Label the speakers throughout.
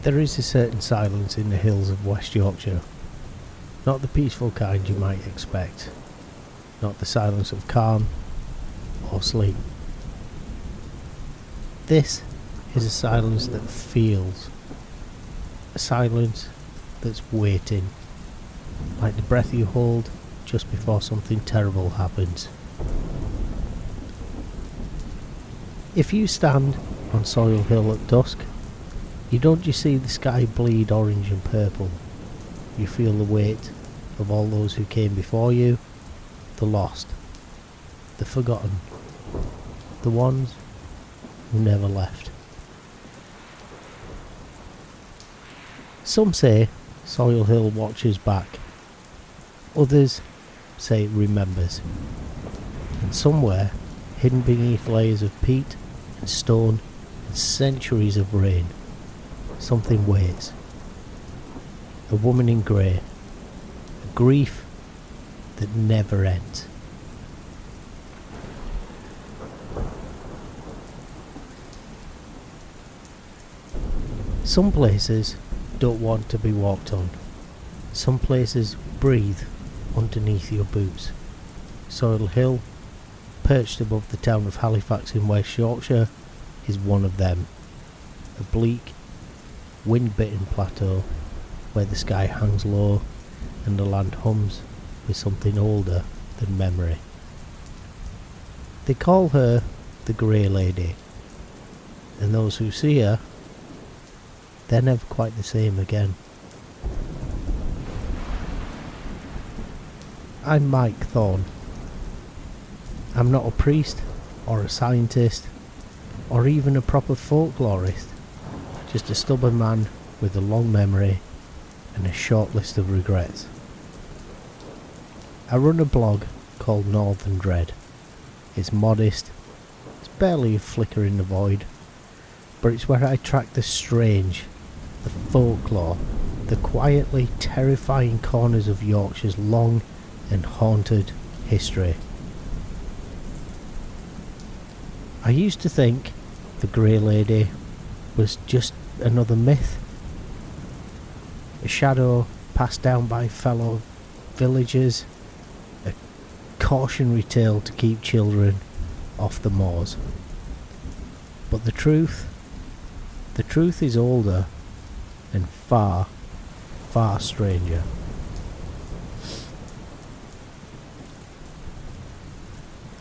Speaker 1: There is a certain silence in the hills of West Yorkshire. Not the peaceful kind you might expect. Not the silence of calm or sleep. This is a silence that feels. A silence that's waiting. Like the breath you hold just before something terrible happens. If you stand on Soil Hill at dusk, you don't just see the sky bleed orange and purple. You feel the weight of all those who came before you, the lost, the forgotten, the ones who never left. Some say Soil Hill watches back. Others say it remembers. And somewhere, hidden beneath layers of peat and stone and centuries of rain, something waits. A woman in grey. A grief that never ends. Some places don't want to be walked on. Some places breathe underneath your boots. Soil Hill, perched above the town of Halifax in West Yorkshire, is one of them. A bleak, wind-bitten plateau where the sky hangs low and the land hums with something older than memory. They call her the Grey Lady, and those who see her, they're never quite the same again. I'm Mark Thorne. I'm not a priest, or a scientist, or even a proper folklorist, just a stubborn man with a long memory and a short list of regrets. I run a blog called Northern Dread. It's modest, it's barely a flicker in the void, but it's where I track the strange, the folklore, the quietly terrifying corners of Yorkshire's long and haunted history. I used to think the Grey Lady was just another myth, a shadow passed down by fellow villagers, a cautionary tale to keep children off the moors. But the truth is older and far, far stranger.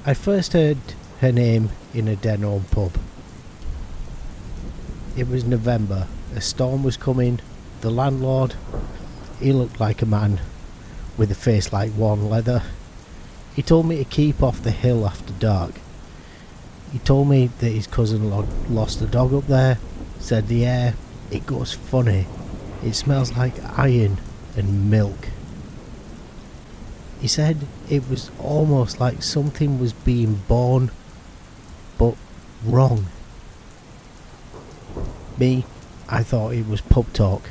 Speaker 1: I first heard her name in a den-home pub. It was November, a storm was coming. The landlord, he looked like a man with a face like worn leather. He told me to keep off the hill after dark. He told me that his cousin lost a dog up there, said the air, it goes funny, it smells like iron and milk. He said it was almost like something was being born, but wrong. Me, I thought it was pub talk,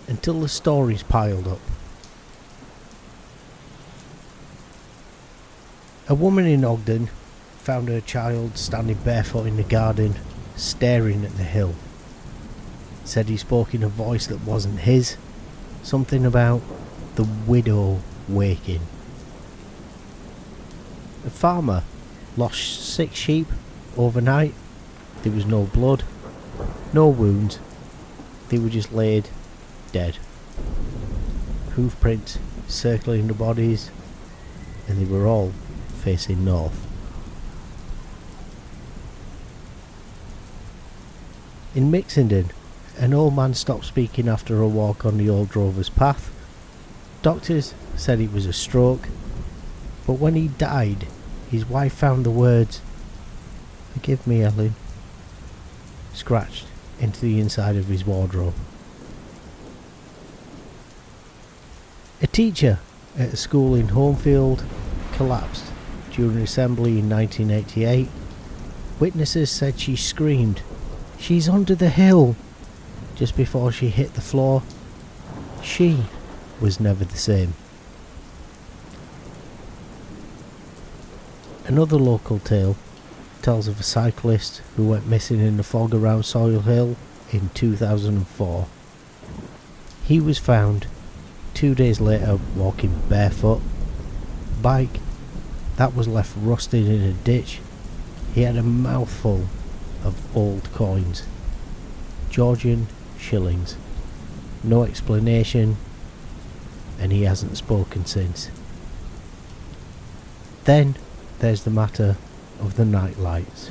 Speaker 1: until the stories piled up. A woman in Ogden found her child standing barefoot in the garden, staring at the hill. Said he spoke in a voice that wasn't his, something about the widow waking. A farmer lost 6 sheep overnight. There was no blood, no wounds, they were just laid dead. Hoof prints circling the bodies, and they were all facing north. In Mixenden, an old man stopped speaking after a walk on the old drover's path. Doctors said it was a stroke, but when he died, his wife found the words, "Forgive me, Ellen," scratched into the inside of his wardrobe. A teacher at a school in Homefield collapsed during an assembly in 1988. Witnesses said she screamed, "She's under the hill," just before she hit the floor. She was never the same. Another local tale tells of a cyclist who went missing in the fog around Soil Hill in 2004. He was found 2 days later walking barefoot. Bike that was left rusted in a ditch. He had a mouthful of old coins, Georgian shillings. No explanation, and he hasn't spoken since. Then there's the matter of the night lights.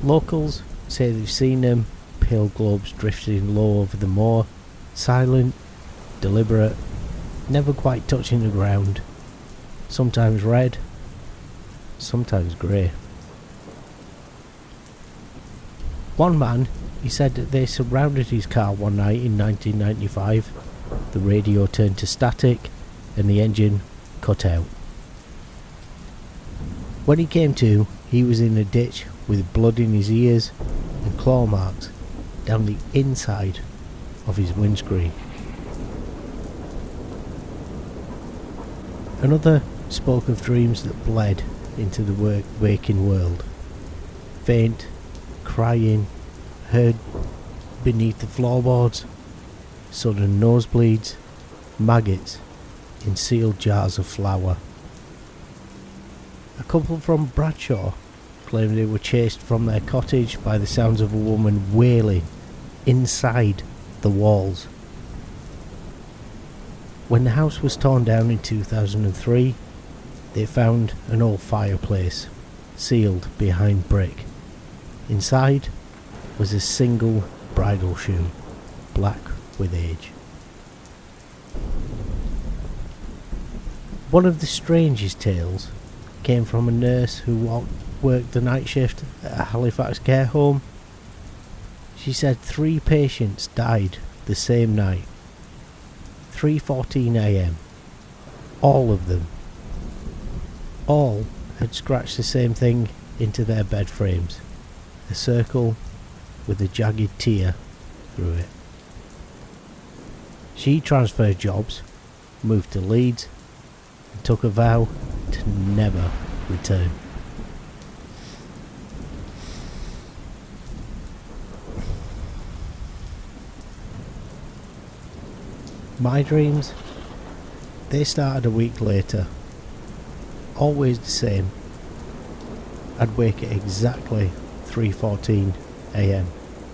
Speaker 1: Locals say they've seen them, pale globes drifting low over the moor, silent, deliberate, never quite touching the ground, sometimes red, sometimes grey. One man, he said that they surrounded his car one night in 1995, the radio turned to static and the engine cut out. When he came to, he was in a ditch with blood in his ears and claw marks down the inside of his windscreen. Another spoke of dreams that bled into the waking world. Faint, crying, heard beneath the floorboards, sudden nosebleeds, maggots in sealed jars of flour. A couple from Bradshaw claimed they were chased from their cottage by the sounds of a woman wailing inside the walls. When the house was torn down in 2003, they found an old fireplace, sealed behind brick. Inside was a single bridal shoe, black with age. One of the strangest tales came from a nurse who worked the night shift at a Halifax care home. She said 3 patients died the same night, 3:14 a.m. All of them. All had scratched the same thing into their bed frames, a circle with a jagged tear through it. She transferred jobs, moved to Leeds, and took a vow to never return. My dreams, they started a week later. Always the same. I'd wake at exactly 3:14 a.m,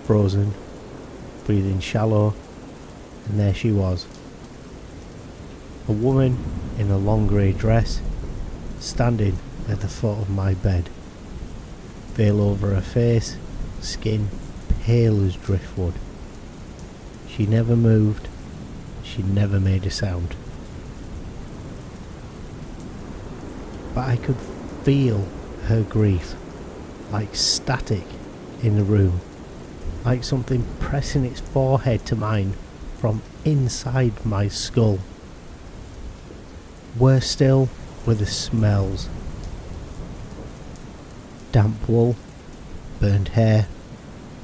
Speaker 1: frozen, breathing shallow, and there she was. A woman in a long grey dress, standing at the foot of my bed. Veil over her face, skin pale as driftwood. She never moved, she never made a sound. But I could feel her grief, like static in the room, like something pressing its forehead to mine from inside my skull. Worse still were the smells. Damp wool, burnt hair,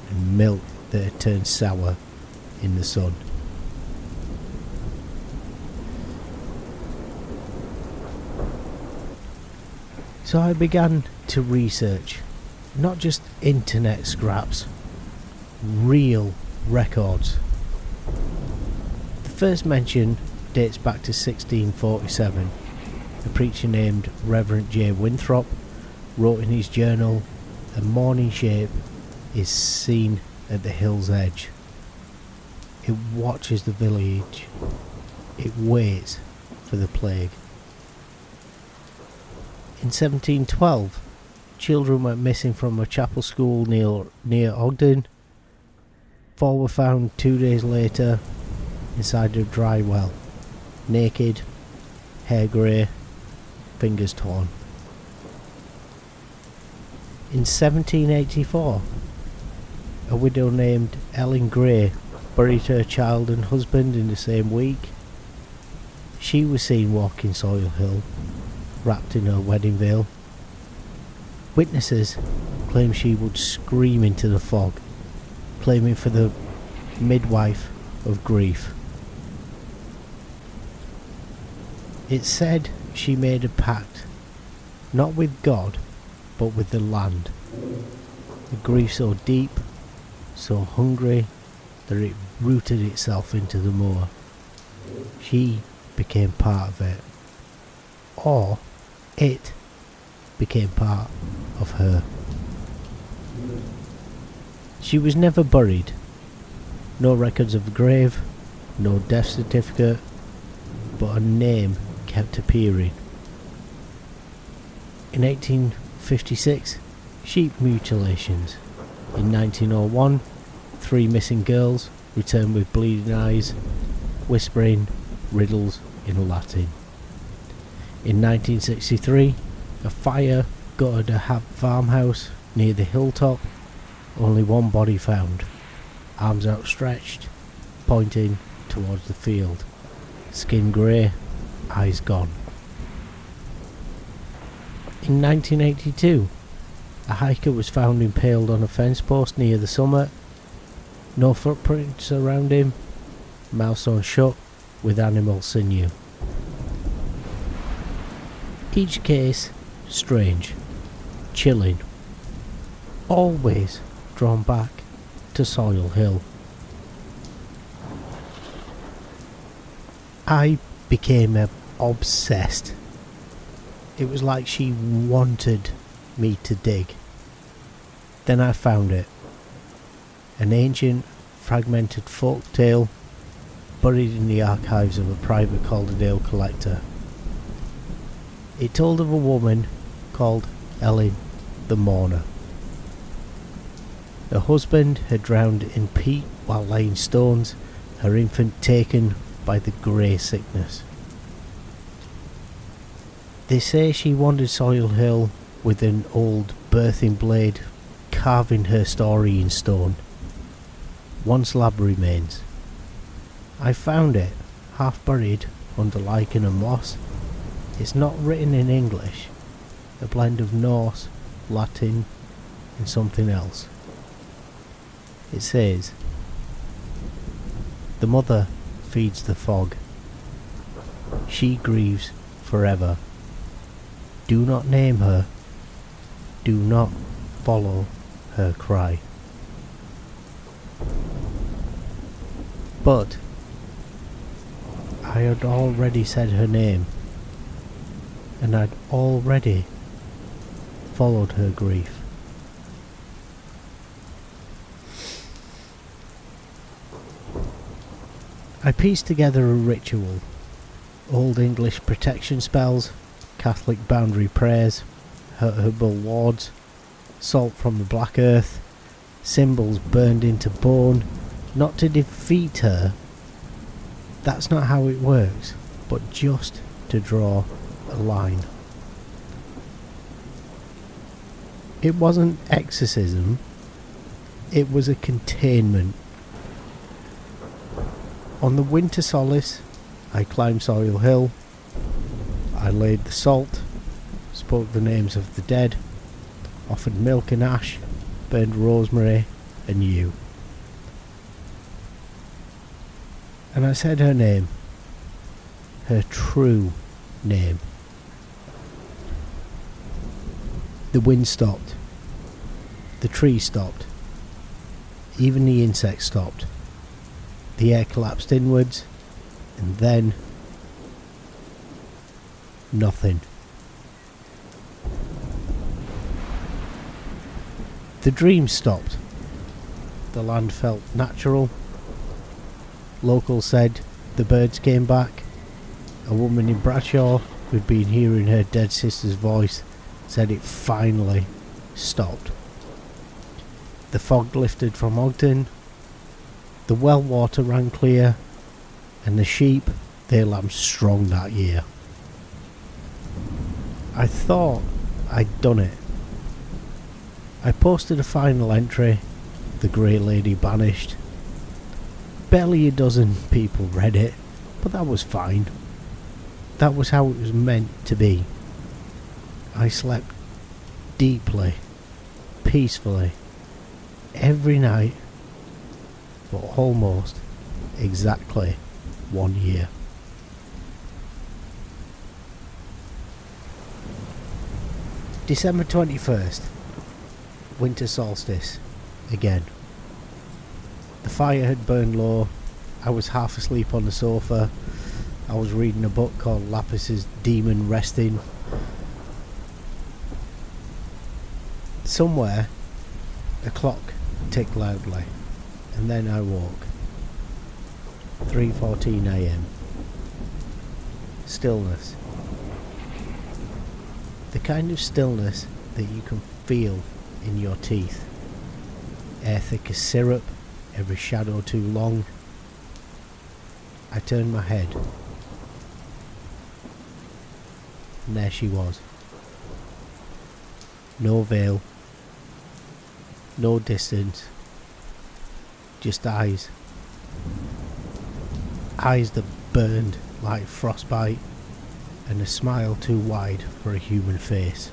Speaker 1: and milk that had turned sour in the sun. So I began to research, not just internet scraps, real records. The first mention dates back to 1647. A preacher named Reverend J. Winthrop wrote in his journal, "A morning shape is seen at the hill's edge. It watches the village. It waits for the plague." In 1712, children went missing from a chapel school near Ogden. 4 were found 2 days later inside a dry well, naked, hair grey, fingers torn. In 1784, a widow named Ellen Gray buried her child and husband in the same week. She was seen walking Soil Hill, wrapped in her wedding veil. Witnesses claim she would scream into the fog, claiming for the midwife of grief. It's said she made a pact, not with God, but with the land. A grief so deep so hungry that it rooted itself into the moor. She became part of it, or it became part of her. She was never buried. No records of a grave, no death certificate, but a name kept appearing. In 1856, sheep mutilations. In 1901, 3 missing girls returned with bleeding eyes, whispering riddles in Latin. In 1963, a fire gutted a farmhouse near the hilltop. Only one body found, arms outstretched, pointing towards the field. Skin grey, eyes gone. In 1982, a hiker was found impaled on a fence post near the summit. No footprints around him, mouth sewn shut with animal sinew. Each case strange, chilling, always drawn back to Soil Hill. I became obsessed. It was like she wanted me to dig. Then I found it. An ancient, fragmented folk tale buried in the archives of a private Calderdale collector. It told of a woman called Ellen the Mourner. Her husband had drowned in peat while laying stones, her infant taken by the grey sickness. They say she wandered Soil Hill with an old birthing blade, carving her story in stone. One slab remains. I found it, half buried under lichen and moss. It's not written in English, a blend of Norse, Latin and something else. It says, "The mother feeds the fog. She grieves forever. Do not name her. Do not follow her cry." But I had already said her name, and I'd already followed her grief. I pieced together a ritual. Old English protection spells, Catholic boundary prayers, her herbal wards, salt from the black earth, symbols burned into bone, not to defeat her. That's not how it works, but just to draw a line. It wasn't exorcism, it was a containment. On the winter solace, I climbed Soil Hill. I laid the salt, spoke the names of the dead, offered milk and ash, burned rosemary and yew. And I said her name, her true name. The wind stopped, the trees stopped, even the insects stopped. The air collapsed inwards, and then nothing. The dream stopped. The land felt natural. Locals said the birds came back. A woman in Bradshaw, who'd been hearing her dead sister's voice, said it finally stopped. The fog lifted from Ogden. The well water ran clear, and the sheep, they lambed strong that year. I thought I'd done it. I posted a final entry, "The Grey Lady Banished." Barely a dozen people read it, but that was fine. That was how it was meant to be. I slept deeply, peacefully, every night, for almost exactly 1 year. December 21st, winter solstice, again. The fire had burned low. I was half asleep on the sofa. I was reading a book called Lapis's Demon Resting. Somewhere, a clock ticked loudly, and then I woke. 3:14 a.m. Stillness. The kind of stillness that you can feel in your teeth. Air thick as syrup, every shadow too long. I turned my head, and there she was. No veil, no distance, just eyes. Eyes that burned like frostbite, and a smile too wide for a human face.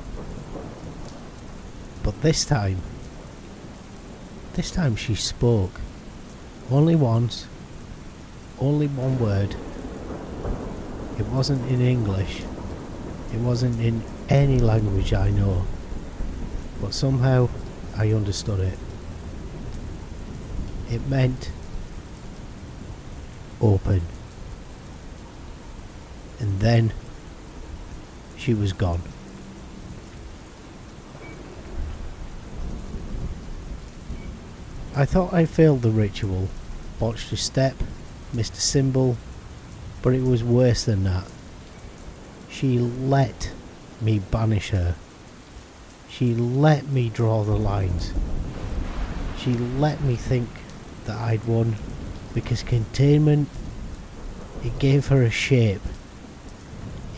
Speaker 1: But this time she spoke. Only once, only one word. It wasn't in English, it wasn't in any language I know, but somehow I understood it. It meant open. And then she was gone. I thought I failed the ritual, botched a step, missed a symbol, but it was worse than that. She let me banish her. She let me draw the lines. She let me think that I'd won, because containment, it gave her a shape.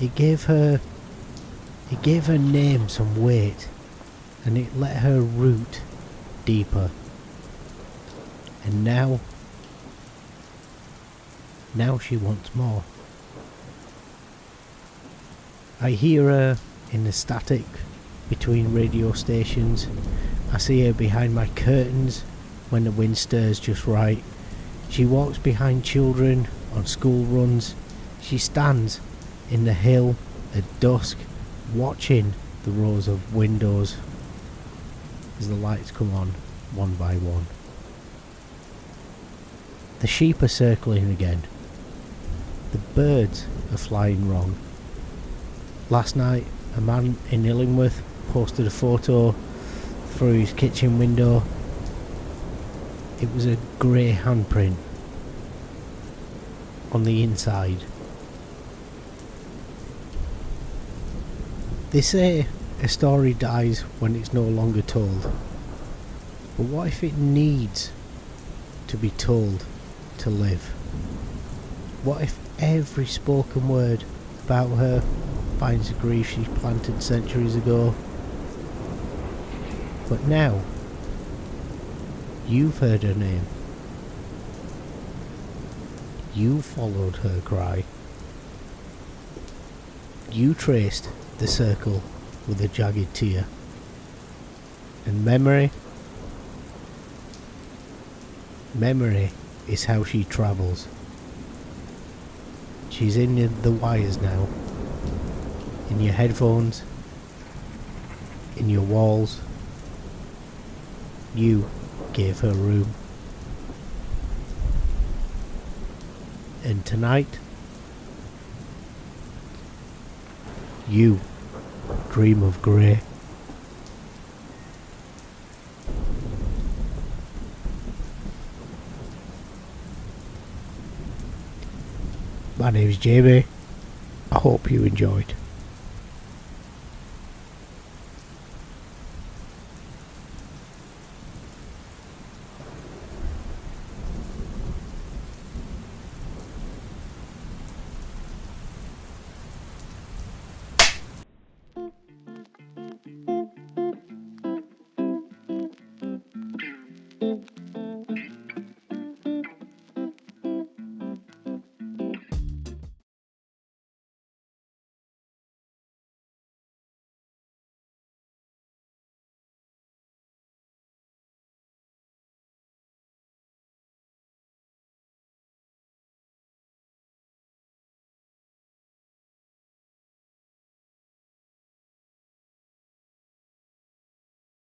Speaker 1: It gave her name some weight, and it let her root deeper. And now she wants more. I hear her in the static between radio stations. I see her behind my curtains when the wind stirs just right. She walks behind children on school runs. She stands in the hill at dusk, watching the rows of windows as the lights come on one by one. The sheep are circling again. The birds are flying wrong. Last night, a man in Illingworth posted a photo through his kitchen window. It was a grey handprint on the inside. They say a story dies when it's no longer told. But what if it needs to be told to live? What if every spoken word about her finds the grief she planted centuries ago? But now, you've heard her name. You followed her cry. You traced the circle with a jagged tear. And memory is how she travels. She's in the wires now. In your headphones. In your walls. You gave her room. And tonight, you dream of grey. My name's Jamie. I hope you enjoyed.